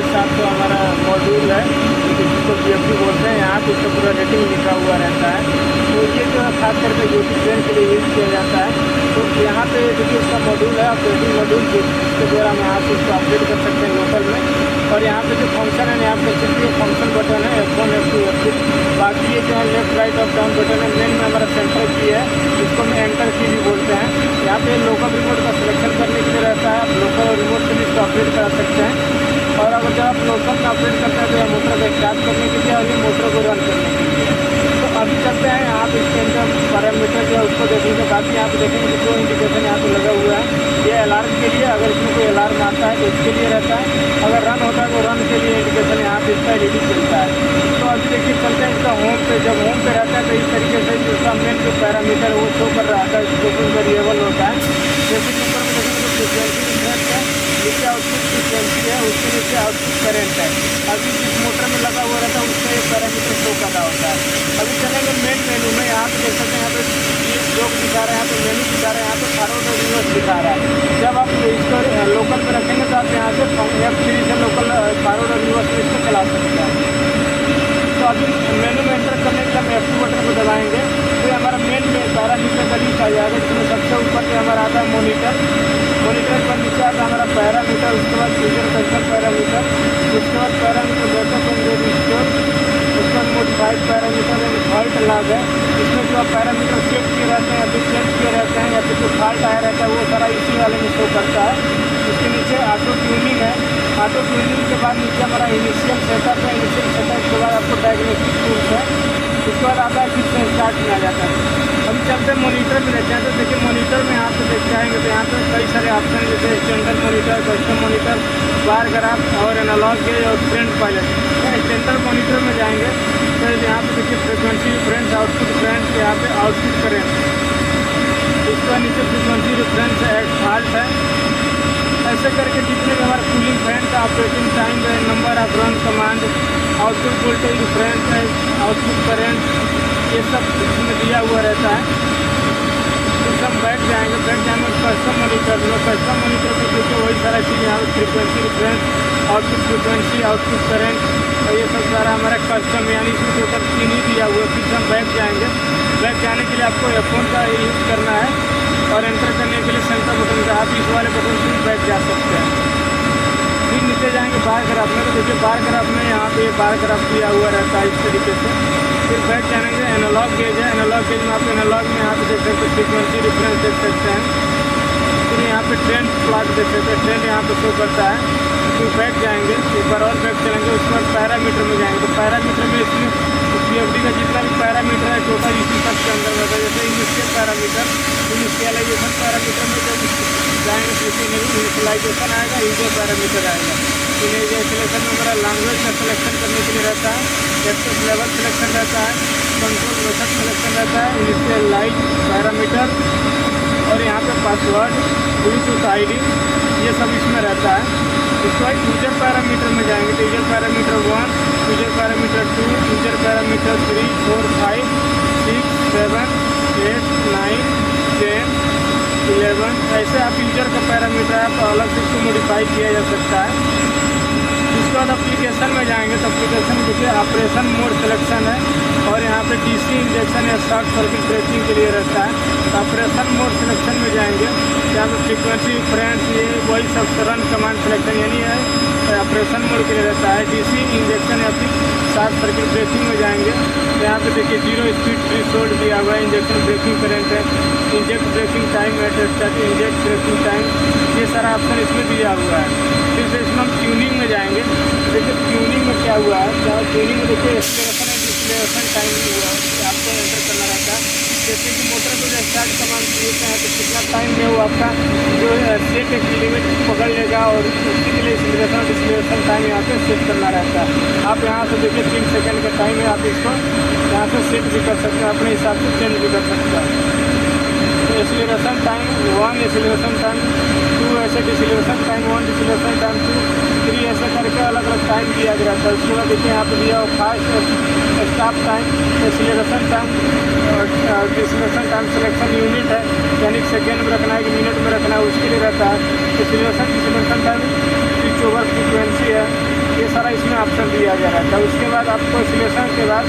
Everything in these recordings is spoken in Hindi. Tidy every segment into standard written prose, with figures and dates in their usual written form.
साथ तो हमारा मॉड्यूल है, जिसको BFD बोलते हैं। यहाँ पे इसका पूरा रेटिंग लिखा हुआ रहता है। तो ये जो है खास करके यूपी ट्रेन के लिए यूज़ किया जाता है। तो यहाँ पे देखिए इसका मॉड्यूल है, ऑपरेटिंग मॉड्यूल, जिसके द्वारा हम यहाँ से इसको अपडेट कर सकते हैं लोकल में। और यहाँ पे जो फंक्शन है, यहाँ पे सिर्फ ये फंक्शन बटन है, F1 F2 F3। बाकी ये जो है left right up down button है। मेन में हमारा सेंटर की है, जिसको हम एंटर की भी बोलते हैं। यहाँ पे लोकल रिमोट का सिलेक्शन करने के लिए रहता है। आप लोकल और रिमोट से भी इसको अपडेट करा सकते हैं। और अगर जब आप लोकल में अपडेट करते हैं तो यह मोटर को स्टार्ट करने के लिए और ये मोटर को रन करने के लिए। तो अभी चलते हैं यहाँ पे इसके अंदर पैरामीटर जो है उसको देखने के बाद यहाँ पे देखेंगे कि जो इंडिकेशन यहाँ पे लगा हुआ है, ये अलार्म के लिए, अगर इसमें कोई अलार्म आता है तो इसके लिए रहता है। अगर रन होता है तो रन के लिए इंडिकेशन यहाँ पे इसका LED चलता है। तो अभी देखिए चलते हैं इसका होम पे। जब होम पे रहता है तो इस तरीके से इसका मेन जो पैरामीटर वो शो कर रहा था, जो वेरिएबल होता है। जैसे कि ऊपर में देखेंगे तो फ्रिक्वेंसी डिफरेंस है, नीचे आउटपुट फ्रिक्वेंसी है, उसके नीचे आउटपुट करंट है। अभी जिस मोटर में लगा हुआ रहता है उसका ये पैरामीटर शो कर रहा होता है। अभी चलेंगे मेन मेनू में। यहाँ पे देख सकते हैं, यहाँ पे ये जोक दिखा रहा है, यहाँ पे मेनू दिखा रहा है, यहाँ पे फॉरवर्ड और रिवर्स दिखा रहा है। जब आप इसको लोकल पे रखेंगे तो आप यहाँ से F3 से लोकल फॉरवर्ड और रिवर्स में इसको चला सकते हैं। तो अभी मेनू में एंटर करने के लिए हम F2 बटन को दबाएंगे तो हमारा मेन पैरामीटर का लिस्ट आ जाएगा, जिसमें सबसे ऊपर से हमारा आता है मोनीटर। मोनीटर पर नीचे आता है हमारा पैरामीटर, उसके बाद यूजर कस्टम पैरामीटर, उसके बाद पैरामीटर बैकअप एंड रिस्टोर, उसके बाद modified parameter and fault log है। इसमें जो आप पैरामीटर सेट किए रहते हैं या फिर चेंज किए रहते हैं या फिर जो फॉल्ट आया रहता है वो सारा इसी वाले में शो करता है। इसके नीचे ऑटो ट्यूनिंग है। ऑटो ट्यूनिंग के बाद नीचे हमारा इनिशियल सेटअप है। इनिशियल सेटअप के बाद आपको डायग्नोस्टिक टूल्स है। उसके बाद आता है फिर से स्टार्ट में आ जाता है। हम चलते मोनीटर में रहते हैं तो देखिए मोनीटर में यहाँ पे देखते आएंगे तो यहाँ पे कई सारे ऑप्शन जैसे standard monitor, custom monitor, bar graph और एनालॉग गेज और ट्रेंड पायलट। स्टैंडर्ड मोनीटर में जाएंगे तो यहाँ पे देखिए फ्रिक्वेंसी रिफरेंस, आउटपुट करंट, यहाँ पे आउटपुट करंट, इसका नीचे फ्रिक्वेंसी रिफरेंस है, फॉल्ट है। ऐसे करके जितने भी हमारे कूलिंग फैन का ऑपरेटिंग टाइम है, number of run command, output voltage reference है, आउटपुट करंट, ये सब इसमें दिया हुआ रहता है। फिर हम बैठ जाएंगे कस्टम मोनीटर में। कस्टम मोनीटर में देखिए वही सारा चीज़ यहाँ पर frequency reference, output frequency, output current और ये सब सारा हमारा कस्टम, यानी इसमें टोटल 3 ही दिया हुआ है। फिर हम बैठ जाएंगे। बैठ जाने के लिए आपको F1 का यूज़ करना है और एंटर करने के लिए सेंटर बटन का, आप इस वाले बटन से बैठ जा सकते हैं। फिर नीचे जाएंगे बार ग्राफ में तो देखिए बार ग्राफ में यहाँ पे बार ग्राफ दिया हुआ रहता है इस तरीके से। फिर बैठ जाएंगे एनालॉग गेज है। एनालॉग गेज में आप एनालॉग में यहाँ पे देख सकते हैं, फ्रिक्वेंसी डिफरेंस देख सकते हैं। फिर यहाँ पे ट्रेंड प्लॉट देख सकते हैं, ट्रेंड यहाँ पे शो करता है। फिर बैठ जाएंगे, एक बार और बैठ चलेंगे, उसके बाद पैरामीटर में जाएंगे। तो पैरामीटर में इसमें BFD का जितना भी पैरामीटर है टोटल इसी सब के अंदर रहता है। जैसे इनिशियल पैरामीटर, इनिशियलाइजेशन पैरामीटर में जब जाएंगे तो इनिशियलाइजेशन आएगा, यूजर पैरामीटर आएगा। इनिशियलाइजेशन में हमारा लैंग्वेज का सिलेक्शन करने के लिए रहता है, एक्सेस लेवल सिलेक्शन रहता है, कंट्रोल मेथड सिलेक्शन रहता है, इनिशियलाइज पैरामीटर और यहाँ पे पासवर्ड, ब्लूटूथ ID, ये सब इसमें रहता है। इसके बाद यूजर पैरामीटर में जाएंगे तो user parameter 1, user parameter 2, user parameter 3, 4, 5, 6, 7, 8, 9, 10, 11, ऐसे आप यूजर का पैरामीटर आप अलग से इसको मॉडिफाई किया जा सकता है। उसके बाद एप्लीकेशन में जाएंगे तो एप्लीकेशन में देखिए ऑपरेशन मोड सिलेक्शन है और यहाँ पे DC इंजेक्शन या शॉर्ट सर्किट ब्रेकिंग के लिए रहता है। तो ऑपरेशन मोड सिलेक्शन में जाएंगे, यहाँ पे फ्रिक्वेंसी फ्रेंड्स ये वही सब रन कमांड सिलेक्शन यानी है ऑपरेशन मोड के लिए रहता है। DC इंजेक्शन या फिर शॉर्ट सर्किट ब्रेकिंग में जाएंगे तो यहाँ पे देखिए 0 स्पीड थ्रेशोल्ड दिया हुआ है, इंजेक्शन ब्रेकिंग करंट है, इंजेक्ट ब्रेकिंग टाइम है, इंजेक्ट ब्रेकिंग टाइम, ये सारा ऑप्शन इसमें दिया हुआ है। फिर से इसमें हम ट्यूनिंग में जाएंगे। देखिए ट्यूनिंग में क्या हुआ है, क्या ट्यूनिंग में देखिए एक्सलेरेशन एंड डिसलेरेशन टाइम हुआ है, आपको एंटर करना रहता है। जैसे कि मोटर को जब स्टार्ट कमांड देते हैं तो कितना टाइम में वो आपका जो सेट एक लिमिट पकड़ लेगा और उसी के लिए एक्सलेरेशन और डिसलेरेशन टाइम यहाँ पे सेट करना रहता है। आप यहाँ से देखिए 3 सेकंड का टाइम है, आप इसको यहाँ से सेट भी कर सकते हैं, अपने हिसाब से चेंज भी कर सकते हैं। एक्सीलरेशन टाइम 1, एक्सीलरेशन टाइम 2, ऐसे डिसलेरेशन टाइम 1, डिसलेरेशन टाइम 2, 3, ऐसे करके अलग अलग टाइम दिया गया था। उसके बाद देखिए यहाँ पे दिया हो fast stop time, acceleration time और डिसलेरेशन टाइम सिलेक्शन यूनिट है, यानी सेकेंड में रखना है कि मिनट में रखना है, उसके लिए रहता है। Acceleration deceleration time switch over frequency है, ये सारा इसमें ऑप्शन दिया गया रहता है। उसके बाद आपको सिलेक्शन के बाद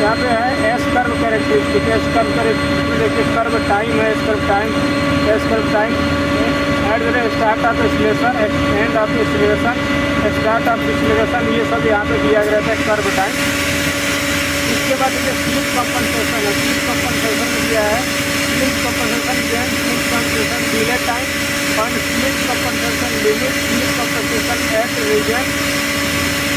यहाँ पे है S curve characteristic. S curve characteristic देखिए, कर्व टाइम है, S curve time, S curve time, start of acceleration, end of acceleration, start of acceleration, ये सब यहाँ पे दिया गया रहता है कर्व टाइम। इसके बाद देखिए स्लिप कंपनसेशन है। स्लिप कंपनसेशन में दिया है slip compensation gain, slip compensation delay time और slip compensation limit, slip compensation at region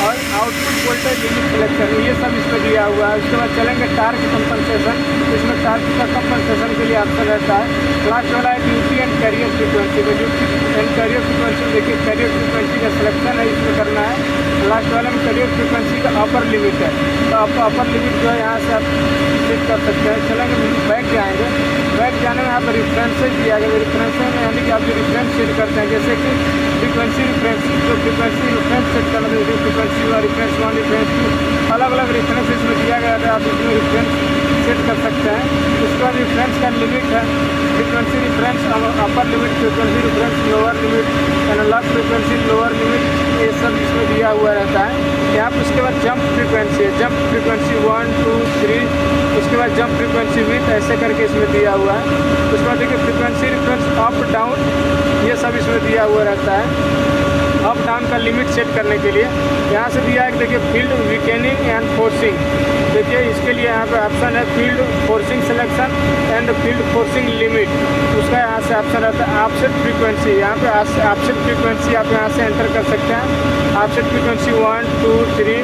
और आउटपुट वोल्टेज लिमिट सिलेक्शन, ये सब इसमें दिया हुआ है। उसके बाद चलेंगे टार्क कंपनसेशन। इसमें टार्क का कंपनसेशन के लिए ऑप्शन रहता है। लास्ट वाला है ड्यूटी एंड कैरियर फ्रीक्वेंसी में। ड्यूटी एंड कैरियर फ्रीक्वेंसी देखिए, कैरियर फ्रीक्वेंसी का सिलेक्शन है, इसमें करना है। लास्ट वाले में कैरियर फ्रीक्वेंसी का अपर लिमिट है, तो आपको अपर लिमिट जो है यहाँ से आप सेट कर सकते हैं। चलेंगे बैक जाएंगे। बैक जाने में यहाँ पर रिफ्रेंसेज दिया गया। रिफ्रेंस में यानी कि आप जो रिफ्रेंस सेट करते हैं, जैसे कि फ्रीक्वेंसी रिफ्रेंस, जो फ्रीक्वेंसी रिफ्रेंस सेट करना है, frequency one, reference one, reference two, अलग अलग रिफ्रेंस इसमें दिया गया है, आप इसमें रिफ्रेंस सेट कर सकते हैं। उसके बाद रिफ्रेंस का लिमिट है, frequency reference upper limit, frequency reference lower limit, analog frequency lower limit, ये सब इसमें दिया हुआ रहता है। यहाँ पर उसके बाद जंप फ्रीक्वेंसी है, जंप फ्रीक्वेंसी 1 2 3, उसके बाद जंप फ्रीक्वेंसी विथ, ऐसे करके इसमें दिया हुआ है। उसके बाद देखिए फ्रीक्वेंसी रिफ्रेंस अप डाउन, ये सब इसमें दिया हुआ रहता है। अप डाउन का लिमिट सेट करने के लिए यहाँ से दिया है कि देखिए फील्ड वीकेनिंग एंड फोर्सिंग। देखिए इसके लिए यहाँ पे ऑप्शन है field forcing selection and field forcing limit. उसका यहाँ से ऑप्शन रहता है ऑफसेट फ्रीक्वेंसी। यहाँ पे ऑफसेट फ्रीक्वेंसी आप यहाँ से एंटर कर सकते हैं। ऑफसेट फ्रीक्वेंसी 1 2 3,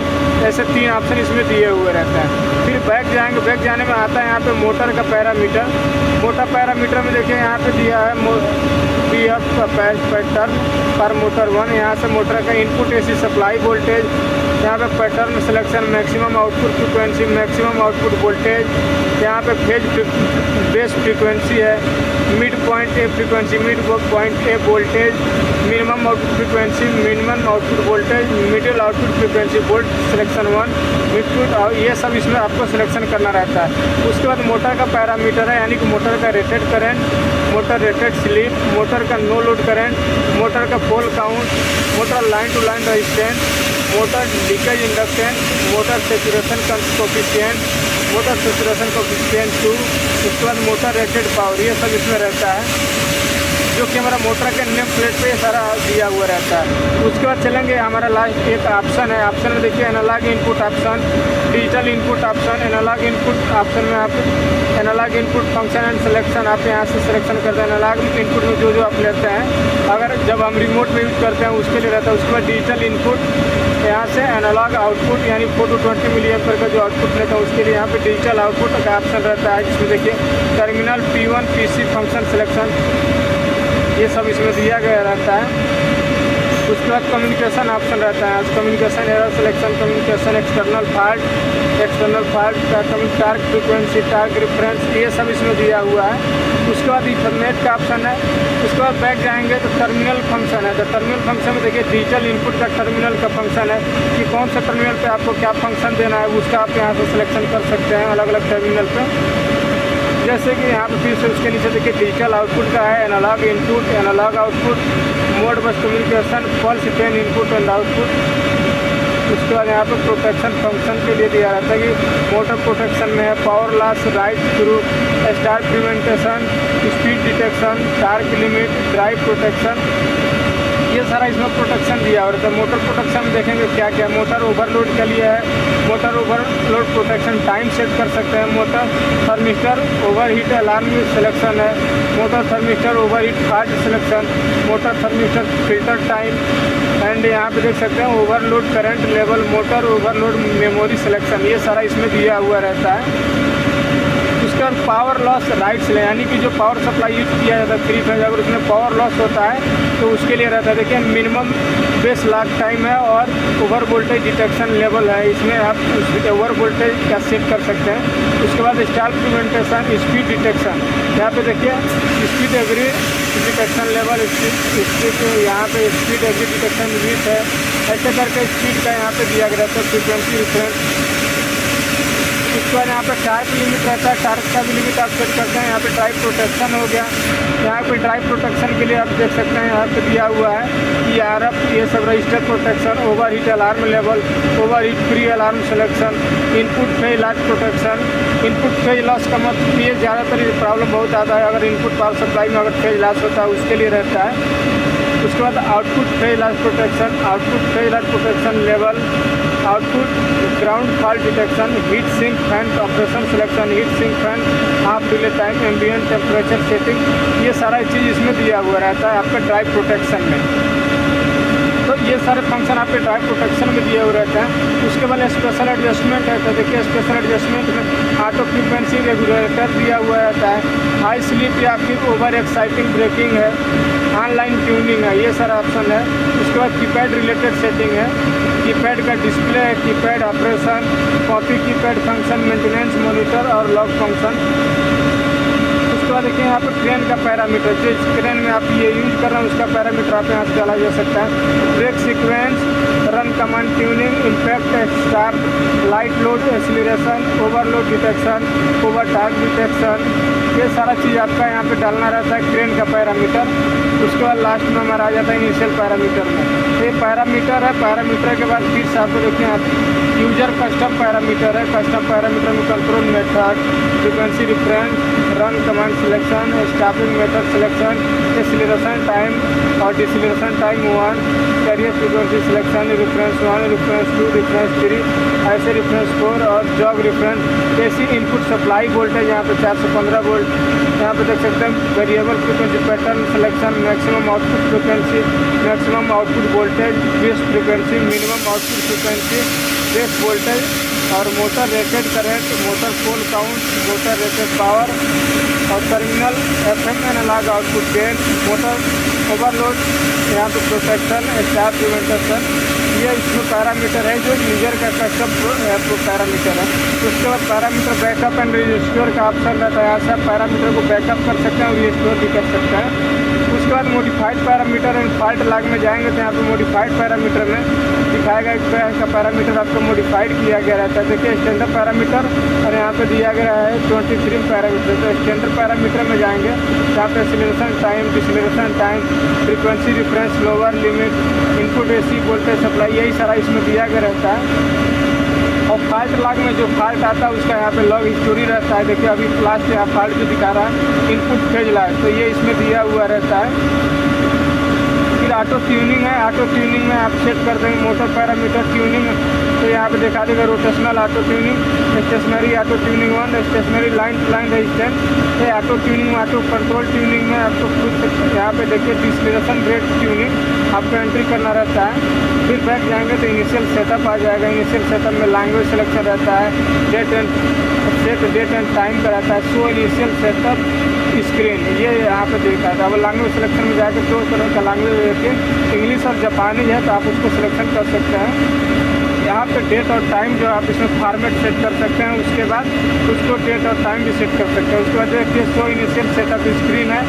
ऐसे 3 ऑप्शन इसमें दिए हुए रहते हैं। फिर बैक जाएंगे। बैक जाने में आता है यहाँ पे मोटर का पैरामीटर। मोटर पैरामीटर में देखिए यहाँ पे दिया है PF का पैटर्न पर मोटर 1। यहाँ से मोटर का इनपुट AC सप्लाई वोल्टेज, यहाँ पे pattern selection, maximum output frequency, maximum output voltage, यहाँ पे फेज बेस फ्रीक्वेंसी है, mid point A frequency, mid point A voltage, minimum output frequency, minimum output voltage, middle output frequency, volt selection 1, मिडपुट, और ये सब इसमें आपको सिलेक्शन करना रहता है। उसके बाद मोटर का पैरामीटर है, यानी कि मोटर का rated current, motor rated slip, motor का नो लोड करंट, मोटर का pole count, motor line to line resistance, motor leakage inductance, motor saturation coefficient, motor saturation coefficient 2, उसके बाद मोटर रेटेड पावर, ये सब इसमें रहता है, जो कि हमारा मोटर के नेम प्लेट पे ये सारा दिया हुआ रहता है। उसके बाद चलेंगे, हमारा लास्ट एक ऑप्शन है। ऑप्शन में देखिए analog input option, digital input option, analog input option में आप analog input function and selection आप यहाँ से सिलेक्शन करते हैं। एनालॉग इनपुट में जो आप लेते हैं, अगर जब हम रिमोट में यूज करते हैं उसके लिए रहता है। उसके बाद डिजिटल इनपुट, यहाँ से एनालॉग आउटपुट यानी 420 मिली एम्पीयर का जो आउटपुट लेता है उसके लिए यहाँ पे डिजिटल आउटपुट का ऑप्शन रहता है, जिसमें देखिए terminal P1 PC function selection, ये सब इसमें दिया गया रहता है। उसके बाद कम्युनिकेशन ऑप्शन रहता है, communication error selection, communication external fault का टार्क फ्रीक्वेंसी, टार्क रिफरेंस, ये सब इसमें दिया हुआ है। उसके बाद इथरनेट का ऑप्शन है। उसके बाद बैक जाएंगे तो टर्मिनल फंक्शन है। तो टर्मिनल फंक्शन में देखिए डिजिटल इनपुट का टर्मिनल का फंक्शन है कि कौन सा टर्मिनल पे आपको क्या फंक्शन देना है, उसका आप यहाँ से सिलेक्शन कर सकते हैं अलग अलग टर्मिनल पे। जैसे कि यहाँ पे फिर से उसके नीचे देखिए डिजिटल आउटपुट का है, analog input, analog output, Modbus communication, pulse pen input and output. उसके बाद यहाँ पे प्रोटेक्शन फंक्शन के लिए दिया रहता है कि मोटर प्रोटेक्शन में है power loss, right through, start prevention, speed detection, torque limit, drive protection, ये सारा इसमें प्रोटेक्शन दिया और मोटर प्रोटेक्शन में देखेंगे क्या क्या। मोटर ओवरलोड के लिए है, motor overload protection time set कर सकते हैं। Motor thermistor overheat alarm selection है, motor thermistor overheat fault selection, motor thermistor filter time, and यहाँ पे देख सकते हैं overload current level, motor overload memory selection, ये सारा इसमें दिया हुआ रहता है। उसके बाद पावर लॉस राइट्स ले, यानी कि जो पावर सप्लाई यूज किया जाता है 3 फेज, अगर उसमें पावर लॉस होता है तो उसके लिए रहता है। देखिए मिनिमम बेस लॉक टाइम है और ओवर वोल्टेज डिटेक्शन लेवल है, इसमें आप ओवर वोल्टेज का सेट कर सकते हैं। उसके बाद स्टार्ट प्रिवेंटेशन, स्पीड डिटेक्शन, यहाँ पे देखिए speed every detection level, speed यहाँ पे स्पीड एवरी डिटेक्शन विथ है, ऐसे करके स्पीड का यहाँ पे दिया गया था फ्रीक्वेंसी रिफरेंस। उसके बाद यहाँ पर टार्क लिमिट रहता है, टार्क का भी लिमिट आप सेट करते हैं। यहाँ पे ड्राइव प्रोटेक्शन हो गया, यहाँ पे ड्राइव प्रोटेक्शन के लिए आप देख सकते हैं यहाँ पे दिया हुआ है कि ERF, ये सब register protection, over heat alarm level, over heat free alarm selection, input phase loss protection. Input phase loss का मतलब ये ज़्यादातर प्रॉब्लम बहुत आता है, अगर इनपुट पावर सप्लाई में अगर फेज लॉस होता है उसके लिए रहता है। उसके बाद output phase loss protection, output phase loss protection level, output ground fault detection, heat sink fan operation selection, heat sink fan, half delay time, ambient temperature setting, ये सारा चीज़ इसमें दिया हुआ रहता है आपका ड्राइव प्रोटेक्शन में। तो ये सारे फंक्शन आपके ड्राइव प्रोटेक्शन में दिए हुए रहते हैं। उसके बाद स्पेशल एडजस्टमेंट है, तो देखिए स्पेशल एडजस्टमेंट में ऑटो फ्रीक्वेंसी रेगुलेटर दिया हुआ रहता है, हाई स्लिप या फिर ओवर एक्साइटिंग ब्रेकिंग है, ऑनलाइन ट्यूनिंग है, ये सारा ऑप्शन है। उसके बाद कीपैड रिलेटेड सेटिंग है, कीपैड का डिस्प्ले है, keypad operation, copy keypad function, maintenance monitor और लॉक फंक्शन। उसके बाद देखिए यहाँ पर ट्रेन का पैरामीटर, जिस ट्रेन में आप ये यूज़ कर रहे हैं उसका पैरामीटर आप यहाँ से डाला जा सकता है। Brake sequence, run command tuning, impact start, light load acceleration, overload detection, over torque detection, ये सारा चीज़ आपका यहाँ पे डालना रहता है ट्रेन का पैरामीटर। उसके बाद लास्ट में हमारा आ जाता है इनिशियल पैरामीटर में, ये पैरामीटर है। पैरामीटर के बाद फिर साथ में देखिए आप यूजर कस्टम पैरामीटर है, कस्टम पैरामीटर में control method, frequency reference, run command selection, stopping method selection, acceleration time और deceleration time 1, carrier frequency selection, reference 1, reference 2, reference 3, ऐसे रिफरेंस 4 और job reference. AC input supply voltage यहाँ पे 415 वोल्ट, यहाँ पे देख सकते हैं variable frequency pattern selection, maximum output frequency, maximum output voltage, base frequency, minimum output frequency, base voltage और motor rated current, motor pole count, motor rated power और terminal FM analog output gain, motor overload, यहाँ पे प्रोटेक्शन, स्टार प्रिवेंटेशन, ये इसमें पैरामीटर है जो यूजर का कस्टम पैरामीटर है। उसके बाद पैरामीटर बैकअप एंड रिस्टोर का ऑप्शन रहता है, यहाँ से आप पैरामीटर को बैकअप कर सकते हैं और रिस्टोर भी कर सकते हैं। उसके बाद modified parameter and fault log में जाएंगे तो यहाँ पे मॉडिफाइड पैरामीटर में दिखाएगा एक का पैरामीटर आपको मॉडिफाइड किया गया रहता है। देखिए स्टैंडर्ड पैरामीटर और यहाँ पे दिया गया है 23 पैरामीटर। तो स्टैंडर्ड पैरामीटर में जाएंगे तो आप acceleration time, deceleration time, frequency difference, lower limit, input AC voltage supply, यही सारा इसमें दिया गया रहता है। और फॉल्ट लॉग में जो फॉल्ट आता है उसका यहाँ पे लॉग हिस्टोरी रहता है। देखिए अभी लास्ट यहाँ फॉल्ट जो दिखा रहा है इनपुट फेज लॉग, तो ये इसमें दिया हुआ रहता है। फिर ऑटो ट्यूनिंग है, ऑटो ट्यूनिंग में आप सेट कर देंगे मोटर पैरामीटर ट्यूनिंग, तो यहाँ पे दिखा देगा rotational auto tuning, stationary auto tuning 1, stationary line to line resistance. ये auto tuning, auto control tuning में आपको खुद यहाँ पे देखिए डिसेलरेशन रेट ट्यूनिंग आपको एंट्री करना रहता है। फिर बैक जाएंगे तो इनिशियल सेटअप आ जाएगा। इनिशियल सेटअप में लैंग्वेज सिलेक्शन रहता है, डेट एंड टाइम का रहता है, शो इनिशियल सेटअप स्क्रीन, ये यहाँ पे दिखा था। अब लैंग्वेज सिलेक्शन में जाकर 2 तरह का लैंग्वेज रहती है, इंग्लिश और जापानी है, तो आप उसको सिलेक्शन कर सकते हैं। यहाँ पे डेट और टाइम जो आप इसमें फॉर्मेट सेट कर सकते हैं, उसके बाद उसको डेट और टाइम भी सेट कर सकते हैं। उसके बाद देखिए शो इनिशियल सेटअप स्क्रीन है,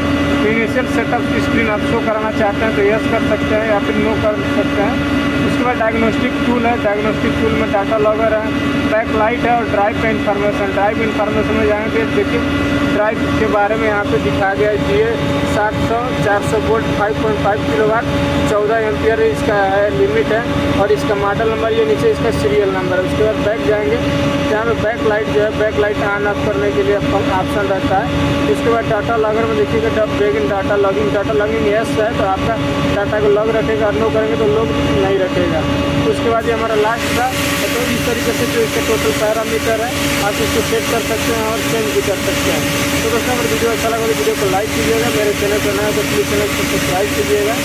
तो इनिशियल सेटअप स्क्रीन आप शो कराना चाहते हैं तो यस कर सकते हैं या फिर नो कर सकते हैं। उसके बाद डायग्नोस्टिक टूल है, डायग्नोस्टिक टूल में डाटा लॉगर है, बैक लाइट है और ड्राइव का इन्फॉर्मेशन। ड्राइव इन्फॉर्मेशन में जाएंगे देखिए ड्राइव के बारे में यहाँ पे दिखाया गया है। ये 700 400 वोल्ट 5.5 किलोवाट 14 एम्पियर इसका है लिमिट है और इसका मॉडल नंबर, ये नीचे इसका सीरियल नंबर है। उसके बाद बैक जाएंगे जहाँ पे बैक लाइट जो है, बैक लाइट ऑन ऑफ करने के लिए ऑप्शन रहता है। इसके बाद डाटा लॉगर में देखिएगा dub begin data logging yes है तो आपका डाटा को लॉग रखेगा, और नो करेंगे तो लॉग नहीं रखेगा। उसके बाद ये हमारा लास्ट था। तो इस तरीके से जो इसका टोटल पैरामीटर है आप इसको सेट कर सकते हैं और चेंज भी कर सकते हैं। तो दोस्तों अगर वीडियो अच्छा लगा तो वीडियो को लाइक कीजिएगा, मेरे चैनल पर नया तो प्लीज़ चैनल को सब्सक्राइब कीजिएगा।